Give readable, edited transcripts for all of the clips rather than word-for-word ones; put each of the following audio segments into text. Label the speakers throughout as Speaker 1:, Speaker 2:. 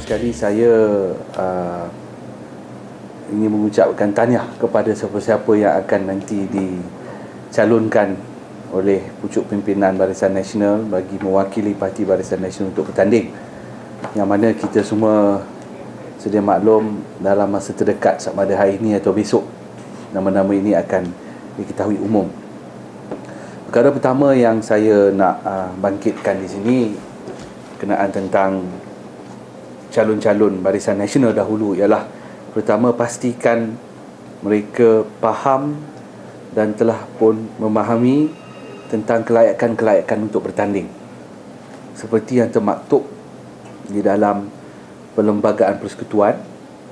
Speaker 1: sekali saya ingin mengucapkan tahniah kepada siapa-siapa yang akan nanti dicalonkan oleh pucuk pimpinan Barisan Nasional bagi mewakili Parti Barisan Nasional untuk bertanding, yang mana kita semua sedia maklum dalam masa terdekat sama ada hari ini atau besok nama-nama ini akan diketahui umum. Perkara pertama yang saya nak bangkitkan di sini kenaan tentang calon-calon Barisan Nasional dahulu ialah, pertama, pastikan mereka faham dan telah pun memahami tentang kelayakan-kelayakan untuk bertanding seperti yang termaktub di dalam Perlembagaan Persekutuan,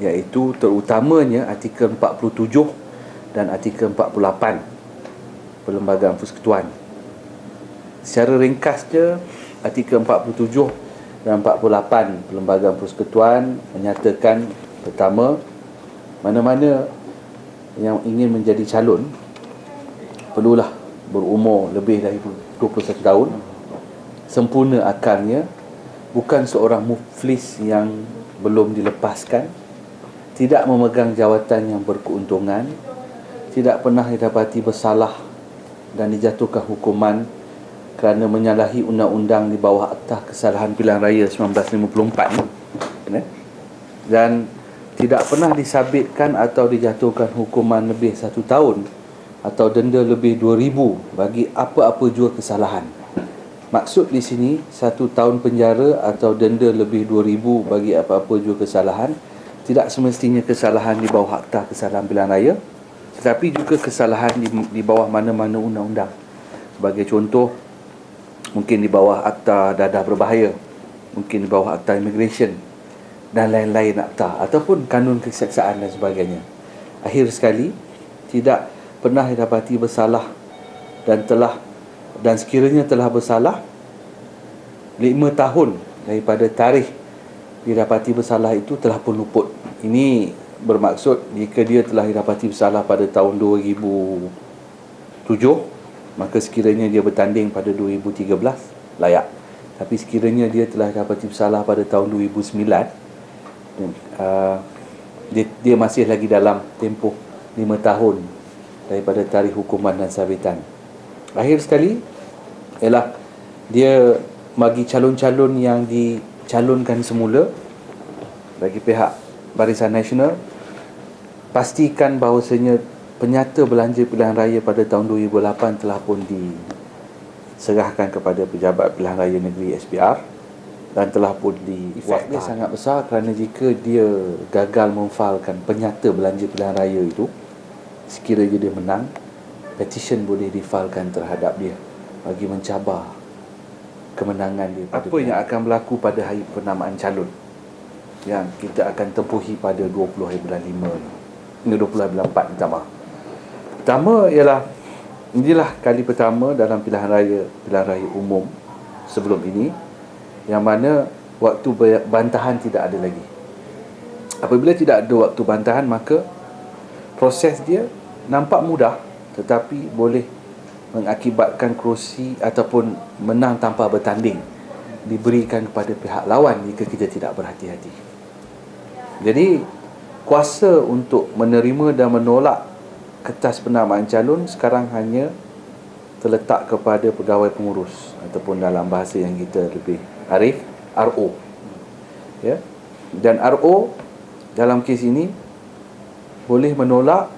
Speaker 1: iaitu terutamanya artikel 47 dan artikel 48 Perlembagaan Persekutuan. Secara ringkasnya, artikel 47 dan 48 Perlembagaan Persekutuan menyatakan, pertama, mana-mana yang ingin menjadi calon perlulah berumur lebih dari 21 tahun, sempurna akalnya, bukan seorang muflis yang belum dilepaskan, tidak memegang jawatan yang berkeuntungan, tidak pernah didapati bersalah dan dijatuhkan hukuman kerana menyalahi undang-undang di bawah Akta Kesalahan Pilihan Raya 1954, dan tidak pernah disabitkan atau dijatuhkan hukuman lebih 1 tahun atau denda lebih 2,000 bagi apa-apa jua kesalahan. Maksud di sini 1 tahun penjara atau denda lebih 2,000 bagi apa-apa jua kesalahan tidak semestinya kesalahan di bawah Akta Kesalahan Pilihan Raya, tetapi juga kesalahan di bawah mana-mana undang-undang. Sebagai contoh, mungkin di bawah Akta Dadah Berbahaya, mungkin di bawah Akta Immigration dan lain-lain akta, ataupun kanun kesaksaan dan sebagainya. Akhir sekali, tidak pernah didapati bersalah dan sekiranya telah bersalah, 5 tahun daripada tarikh didapati bersalah itu telah pun luput. Ini bermaksud jika dia telah didapati bersalah pada tahun 2007, maka sekiranya dia bertanding pada 2013, layak. Tapi sekiranya dia telah didapati bersalah pada tahun 2009, dia masih lagi dalam tempoh 5 tahun daripada tarikh hukuman dan sabitan. Akhir sekali ialah dia bagi calon-calon yang dicalonkan semula bagi pihak Barisan Nasional, pastikan bahawasanya penyata belanja pilihan raya pada tahun 2008 telah pun diserahkan kepada Pejabat Pilihan Raya Negeri SPR dan telah pun efeknya sangat besar, kerana jika dia gagal memfailkan penyata belanja pilihan raya itu, sekiranya dia menang, petition boleh difailkan terhadap dia bagi mencabar kemenangan dia. Apa yang akan berlaku pada hari penamaan calon yang kita akan tempuhi pada 20 hari bulan 5 ni, 20 hari bulan 4, minta maaf. Pertama ialah, inilah kali pertama dalam pilihan raya umum sebelum ini yang mana waktu bantahan tidak ada lagi. Apabila tidak ada waktu bantahan, maka proses dia nampak mudah, tetapi boleh mengakibatkan kerusi ataupun menang tanpa bertanding diberikan kepada pihak lawan jika kita tidak berhati-hati. Jadi kuasa untuk menerima dan menolak kertas penamaan calon sekarang hanya terletak kepada pegawai pengurus, ataupun dalam bahasa yang kita lebih arif, RO. Ya. Dan RO dalam kes ini boleh menolak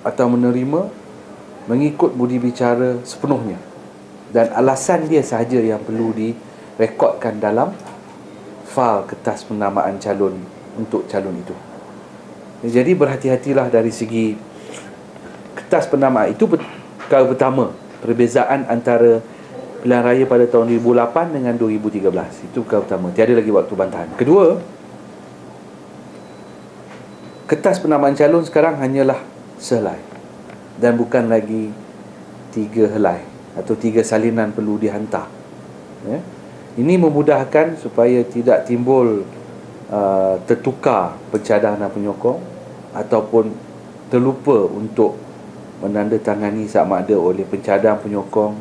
Speaker 1: atau menerima mengikut budi bicara sepenuhnya, dan alasan dia sahaja yang perlu direkodkan dalam fail kertas penamaan calon untuk calon itu. Jadi berhati-hatilah dari segi kertas penamaan. Itu perkara pertama, perbezaan antara pilihan raya pada tahun 2008 dengan 2013. Itu perkara pertama, tiada lagi waktu bantahan. Kedua, kertas penamaan calon sekarang hanyalah sehelai dan bukan lagi 3 helai atau 3 salinan perlu dihantar. Ya. Ini memudahkan supaya tidak timbul tertukar pencadang dan penyokong, ataupun terlupa untuk menandatangani sama ada oleh pencadang, penyokong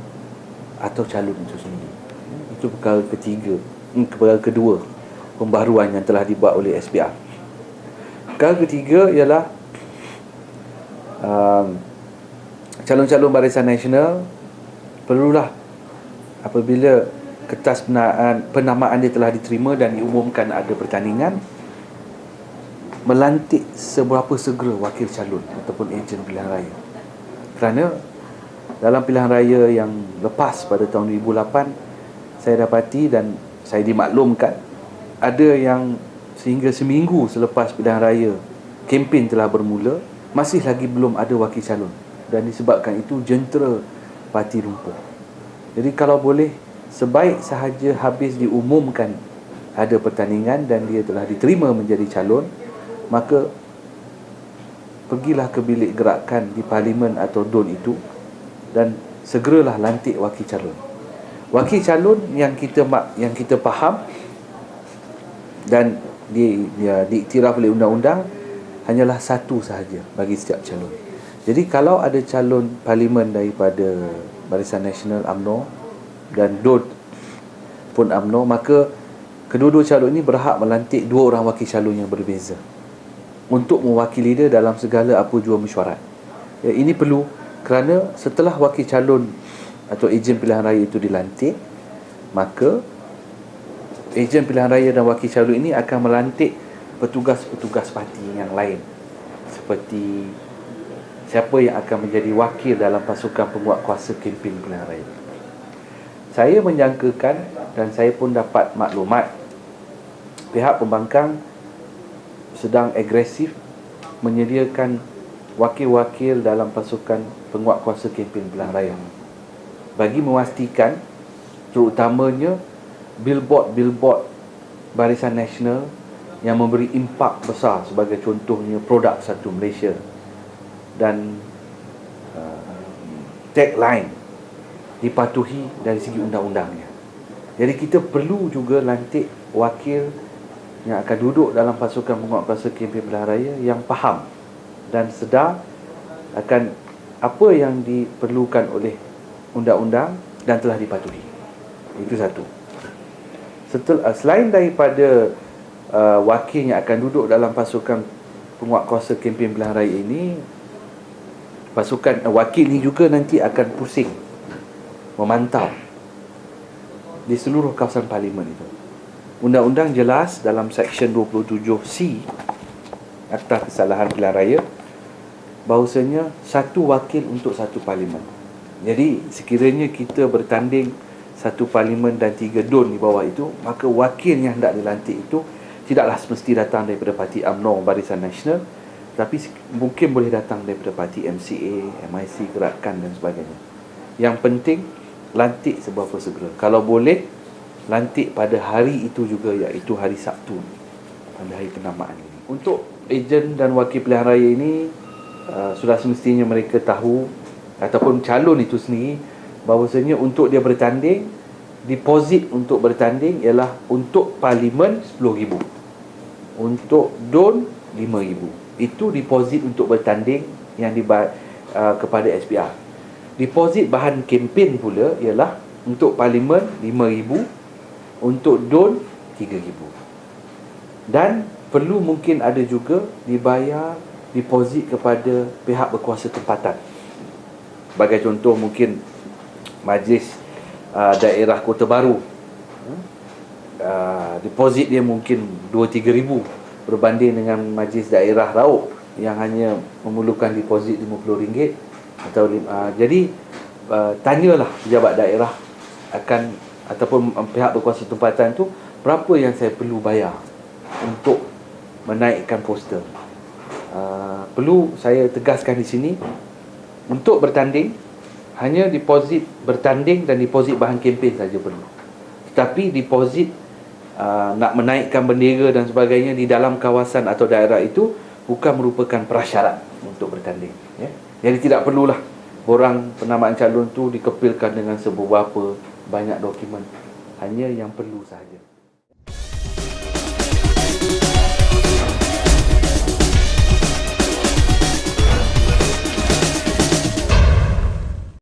Speaker 1: atau calon itu sendiri. Itu perkara ketiga. Perkara kedua, pembaharuan yang telah dibuat oleh SPR. Perkara ketiga ialah calon-calon Barisan Nasional perlulah apabila kertas penamaan dia telah diterima dan diumumkan ada pertandingan, melantik seberapa segera wakil calon ataupun ejen pilihan raya. Kerana dalam pilihan raya yang lepas pada tahun 2008, saya dapati dan saya dimaklumkan ada yang sehingga seminggu selepas pilihan raya kempen telah bermula, masih lagi belum ada wakil calon, dan disebabkan itu jentera parti lumpuh. Jadi kalau boleh, sebaik sahaja habis diumumkan ada pertandingan dan dia telah diterima menjadi calon, maka pergilah ke bilik gerakan di parlimen atau DUN itu dan segeralah lantik wakil calon. Wakil calon yang kita faham dan diiktiraf oleh undang-undang hanyalah satu sahaja bagi setiap calon. Jadi kalau ada calon parlimen daripada Barisan Nasional UMNO dan DUN pun UMNO, maka kedua-dua calon ini berhak melantik dua orang wakil calon yang berbeza untuk mewakili dia dalam segala apa jua mesyuarat. Ini perlu kerana setelah wakil calon atau ejen pilihan raya itu dilantik, maka ejen pilihan raya dan wakil calon ini akan melantik petugas-petugas parti yang lain, seperti siapa yang akan menjadi wakil dalam pasukan penguat kuasa kempen pilihan raya. Saya menyangkakan dan saya pun dapat maklumat pihak pembangkang sedang agresif menyediakan wakil-wakil dalam pasukan penguat kuasa kempen pilihan raya bagi memastikan terutamanya billboard Barisan Nasional yang memberi impak besar, sebagai contohnya produk satu Malaysia dan tagline dipatuhi dari segi undang-undangnya. Jadi kita perlu juga lantik wakil yang akan duduk dalam pasukan penguat kuasa kempen pilihan raya yang faham dan sedar akan apa yang diperlukan oleh undang-undang dan telah dipatuhi. Itu satu. Selain daripada wakil yang akan duduk dalam pasukan penguat kuasa kempen pilihan raya ini, pasukan wakil ini juga nanti akan pusing memantau di seluruh kawasan parlimen itu. Undang-undang jelas dalam Seksyen 27C Akta Kesalahan Pilihan Raya bahawasanya satu wakil untuk satu parlimen. Jadi sekiranya kita bertanding satu parlimen dan 3 DUN di bawah itu, maka wakil yang hendak dilantik itu tidaklah semesti datang daripada parti UMNO Barisan Nasional, tapi mungkin boleh datang daripada parti MCA, MIC, Gerakan dan sebagainya. Yang penting lantik seberapa segera. Kalau boleh, lantik pada hari itu juga, iaitu hari Sabtu, pada hari penamaan ini. Untuk ejen dan wakil pilihan raya ini, sudah semestinya mereka tahu ataupun calon itu sendiri bahawasanya untuk dia bertanding, deposit untuk bertanding ialah untuk parlimen RM10,000, untuk DUN RM5,000. Itu deposit untuk bertanding yang kepada SPR. Deposit bahan kempen pula ialah untuk parlimen RM5,000, untuk DUN RM3,000. Dan perlu mungkin ada juga dibayar deposit kepada pihak berkuasa tempatan. Sebagai contoh, mungkin Majlis Daerah Kota Baru, deposit dia mungkin RM2-3,000 berbanding dengan Majlis Daerah Raub yang hanya memerlukan deposit RM50 atau jadi tanyalah pejabat daerah akan ataupun pihak berkuasa tempatan tu berapa yang saya perlu bayar untuk menaikkan poster. Perlu saya tegaskan di sini, untuk bertanding hanya deposit bertanding dan deposit bahan kempen saja perlu. Tetapi deposit nak menaikkan bendera dan sebagainya di dalam kawasan atau daerah itu bukan merupakan prasyarat untuk bertanding, ya. Jadi tidak perlulah borang penamaan calon tu dikepilkan dengan seberapa banyak dokumen. Hanya yang perlu sahaja.